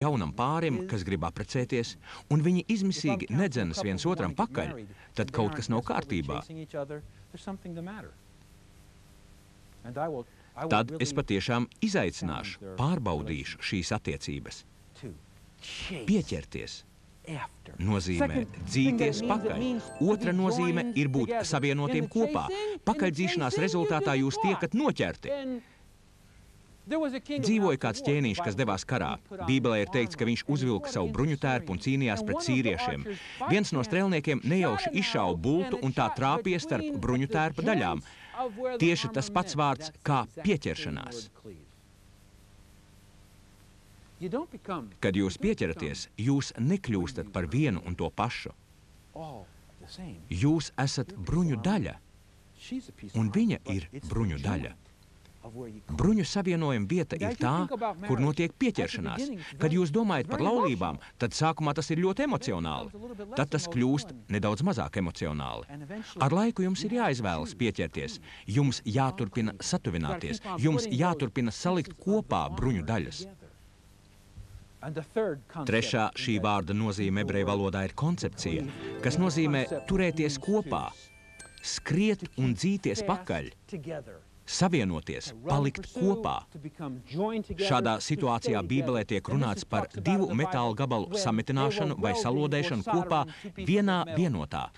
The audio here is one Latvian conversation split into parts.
jaunam pārim, kas grib apprecēties, un viņi izmisīgi nedzenas viens otram pakaļ, tad kaut kas nav kārtībā. Tad es patiešām izaicināšu, pārbaudīšu šīs attiecības. Pieķerties nozīmē dzīties pakaļ. Otra nozīme ir būt savienotiem kopā. Pakaļdzīšanās rezultātā jūs tiekat noķerti. Dzīvoja kāds ķēniņš, kas devās karā. Bībelē ir teikts, ka viņš uzvilka savu bruņutērpu un cīnījās pret sīriešiem. Viens no strēlniekiem nejauši izšāva bultu un tā trāpīja starp bruņutērpa daļām. Tieši tas pats vārds kā pieķeršanās. Kad jūs pieķeraties, jūs nekļūstat par vienu un to pašu. Jūs esat bruņu daļa, un viņa ir bruņu daļa. Bruņu savienojuma vieta ir tā, kur notiek pieķeršanās. Kad jūs domājat par laulībām, tad sākumā tas ir ļoti emocionāli. Tad tas kļūst nedaudz mazāk emocionāli. Ar laiku jums ir jāizvēlas pieķerties. Jums jāturpina satuvināties. Jums jāturpina salikt kopā bruņu daļas. Trešā šī vārda nozīme ebreju valodā ir koncepcija, kas nozīmē turēties kopā, skriet un dzīties pakaļ, savienoties, palikt kopā. Šādā situācijā Bībelē tiek runāts par divu metāla gabalu sametināšanu vai salodēšanu kopā vienā vienotā.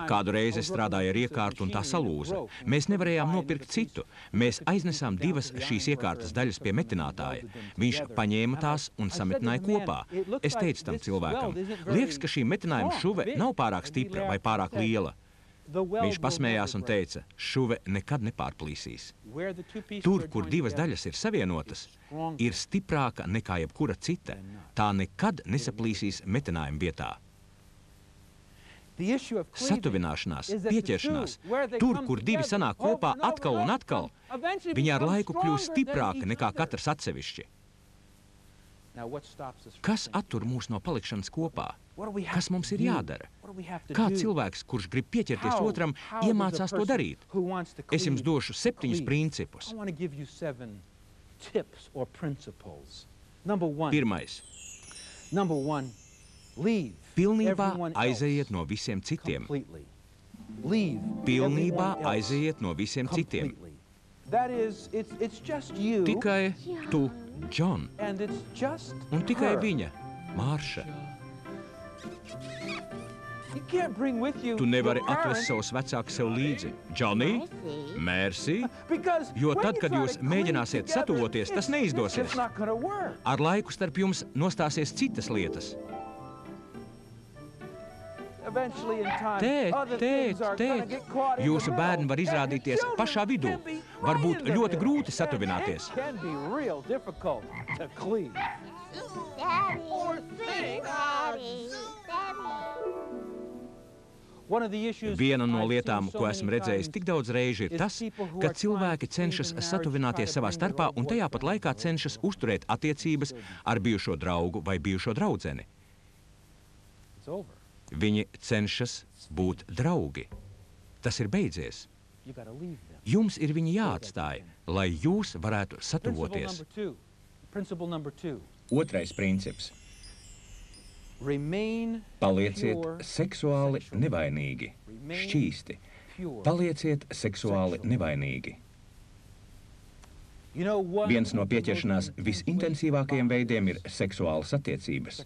Kādu reizi strādāja ar iekārtu un tā salūza. Mēs nevarējām nopirkt citu. Mēs aiznesām divas šīs iekārtas daļas pie metinātāja. Viņš paņēma tās un sametināja kopā. Es teicu tam cilvēkam, liekas, ka šī metinājuma šuve nav pārāk stipra vai pārāk liela. Viņš pasmējās un teica, šuve nekad nepārplīsīs. Tur, kur divas daļas ir savienotas, ir stiprāka nekā jebkura cita. Tā nekad nesaplīsīs metinājuma vietā. Satuvināšanās, pieķeršanās, tur, kur divi sanāk kopā atkal un atkal, viņi ar laiku kļūst stiprāki nekā katrs atsevišķi. Kas attur mūs no palikšanas kopā? Kas mums ir jādara? Kā cilvēks, kurš grib pieķerties otram, iemācās to darīt? Es jums došu 7 principus. Pirmais. Pilnībā aizejiet no visiem citiem. Pilnībā aizejiet no visiem citiem. Tikai tu, Džon, un tikai viņa, Mārša. Tu nevari atvest savus vecākus sev līdzi. Džonī, Mērsi, jo tad, kad jūs mēģināsiet satuvoties, tas neizdosies. Ar laiku starp jums nostāsies citas lietas. Tēt, jūsu bērni var izrādīties pašā vidū. Var būt ļoti grūti satuvināties. Viena no lietām, ko esmu redzējis tik daudz reižu, ir tas, ka cilvēki cenšas satuvināties savā starpā un tajā pat laikā cenšas uzturēt attiecības ar bijušo draugu vai bijušo draudzeni. Viņi cenšas būt draugi. Tas ir beidzies. Jums ir viņi jāatstāj, lai jūs varētu satuvoties. Otrais princips. Palieciet seksuāli nevainīgi, šķīsti. Palieciet seksuāli nevainīgi. Viens no pieķeršanās visintensīvākajiem veidiem ir seksuālas attiecības.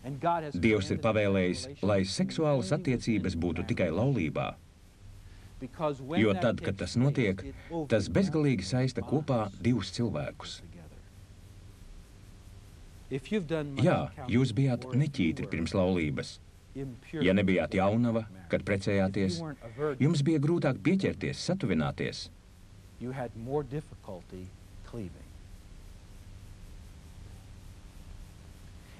Dievs ir pavēlējis, lai seksuālas attiecības būtu tikai laulībā, jo tad, kad tas notiek, tas bezgalīgi saista kopā divus cilvēkus. Jā, jūs bijāt neķītri pirms laulības. Ja nebijāt jaunava, kad precējāties, jums bija grūtāk pieķerties, satuvināties.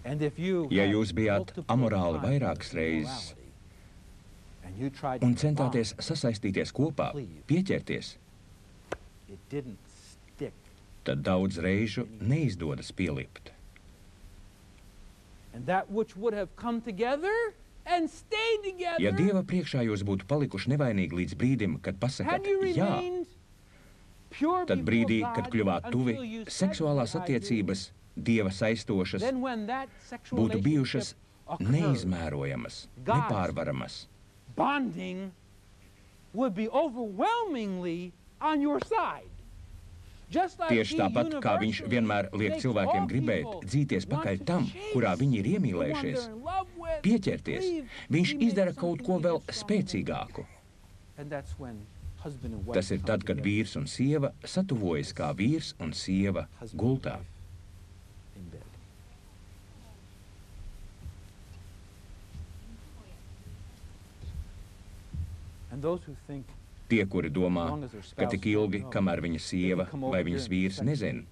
Ja jūs bijāt amorāli vairākas reizes un centāties sasaistīties kopā, pieķerties, tad daudz reižu neizdodas pielipt. Ja Dieva priekšā jūs būtu palikuši nevainīgi līdz brīdim, kad pasakat jā, Tad brīdī, kad kļuvāt tuvi, seksuālās attiecības, Dieva saistošas, būtu bijušas neizmērojamas, nepārvaramas. Bonding would be overwhelmingly on your side. Tieši tāpat, kā viņš vienmēr liek cilvēkiem gribēt dzīties pakaļ tam, kurā viņi ir iemīlējušies, pieķerties, viņš izdara kaut ko vēl spēcīgāku. Tas ir tad, kad vīrs un sieva satuvojas kā vīrs un sieva gultā. Tie, kuri domā, ka tik ilgi, kamēr viņa sieva vai viņas vīrs nezina,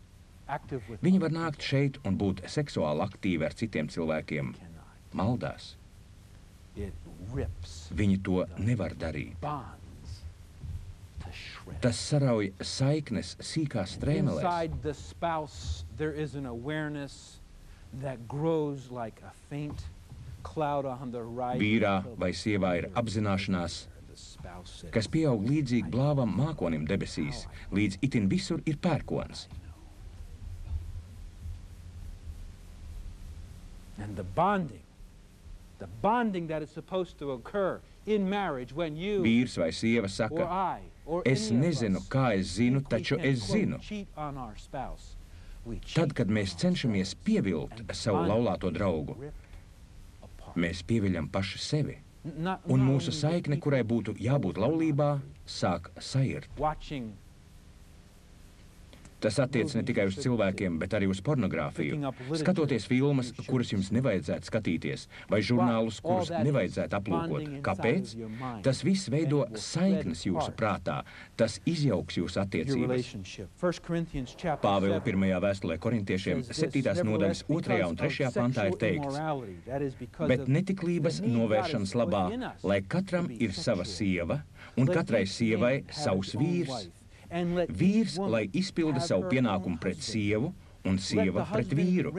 viņi var nākt šeit un būt seksuāli aktīvi ar citiem cilvēkiem, maldās. Viņi to nevar darīt. Tas sarauj saiknes sīkās strēmelēs. Vīrā vai sievā ir apzināšanās, kas pieaug līdzīgi blāvam mākonim debesīs, līdz itin visur ir pērkons. Vīrs vai sieva saka, es nezinu, kā es zinu, taču es zinu. Tad, kad mēs cenšamies pievilt savu laulāto draugu, mēs pieviļam paši sevi. Un mūsu saikne, kurai būtu jābūt laulībā, sāk sairt. Tas attiec ne tikai uz cilvēkiem, bet arī uz pornogrāfiju. Skatoties filmas, kuras jums nevajadzētu skatīties, vai žurnālus, kurus nevajadzētu aplūkot. Kāpēc? Tas viss veido saiknes jūsu prātā. Tas izjauks jūsu attiecības. Pāvela 1. vēstulē korintiešiem 7. nodaļas 2. un 3. pantā ir teikts: bet netiklības novēršanas labā, lai katram ir sava sieva, un katrai sievai savs vīrs. Vīrs, lai izpilda savu pienākumu pret sievu, un sieva pret vīru.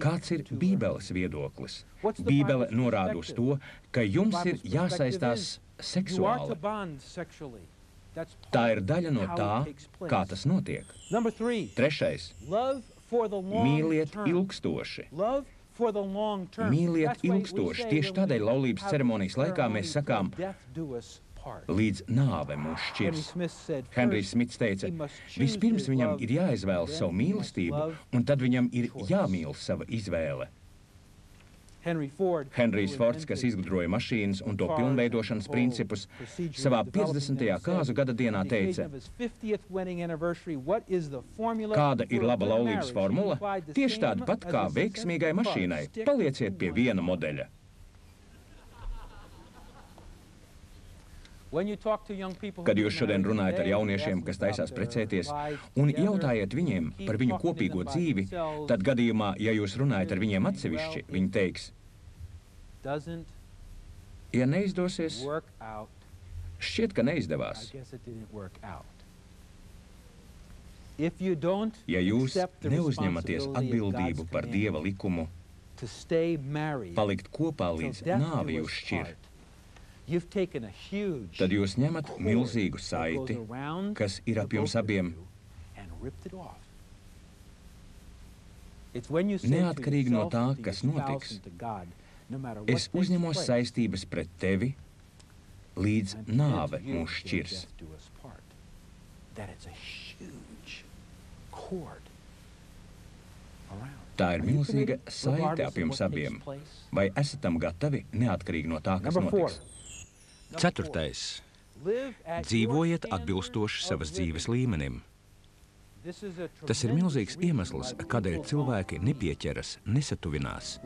Kāds ir Bībeles viedoklis? Bībele norāda uz to, ka jums ir jāsaistās seksuāli. Tā ir daļa no tā, kā tas notiek. 3. Mīliet ilgstoši. Mīliet ilgstoši. Tieši tādēļ laulības ceremonijas laikā mēs sakām, līdz nāve mūs šķirs. Henrijs Smits teica, vispirms viņam ir jāizvēlas savu mīlestību, un tad viņam ir jāmīl sava izvēle. Henrijs Fords, kas izgudroja mašīnas un to pilnveidošanas principus, savā 50. kāzu gada dienā teica, kāda ir laba laulības formula? Tieši tāda pat kā veiksmīgai mašīnai. Palieciet pie viena modeļa. Kad jūs šodien runājat ar jauniešiem, kas taisās precēties, un jautājiet viņiem par viņu kopīgo dzīvi, tad gadījumā, ja jūs runājat ar viņiem atsevišķi, viņi teiks, ja neizdosies, šķiet, ka neizdevās. Ja jūs neuzņematies atbildību par Dieva likumu, palikt kopā līdz nāvi jūs šķir, tad jūs ņemat milzīgu saiti, kas ir ap jums abiem. Neatkarīgi no tā, kas notiks, es uzņemos saistības pret tevi, līdz nāve mūs šķirs. Tā ir milzīga saite ap jums abiem. Vai esat tam gatavi, neatkarīgi no tā, kas notiks? 4. Dzīvojiet atbilstoši savas dzīves līmenim. Tas ir milzīgs iemesls, kādēļ cilvēki nepieķeras, nesatuvinās.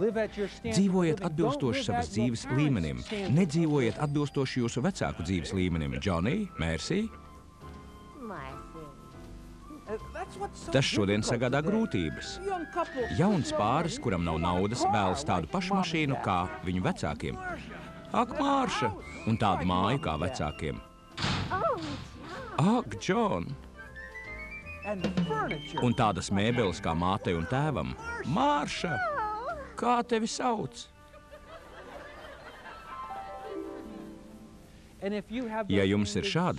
Dzīvojiet atbilstoši savas dzīves līmenim. Nedzīvojiet atbilstoši jūsu vecāku dzīves līmenim. Džonī, Mērsī? Tas šodien sagādā grūtības. Jauns pāris, kuram nav naudas, vēlas tādu pašu mašīnu kā viņu vecākiem. Ak, Mārša! Un tādu māju kā vecākiem. Ak, Džon! Un tādas mēbeles kā mātei un tēvam. Mārša! Kā tevi sauc? And if you have Ja those jums ir standards, šādi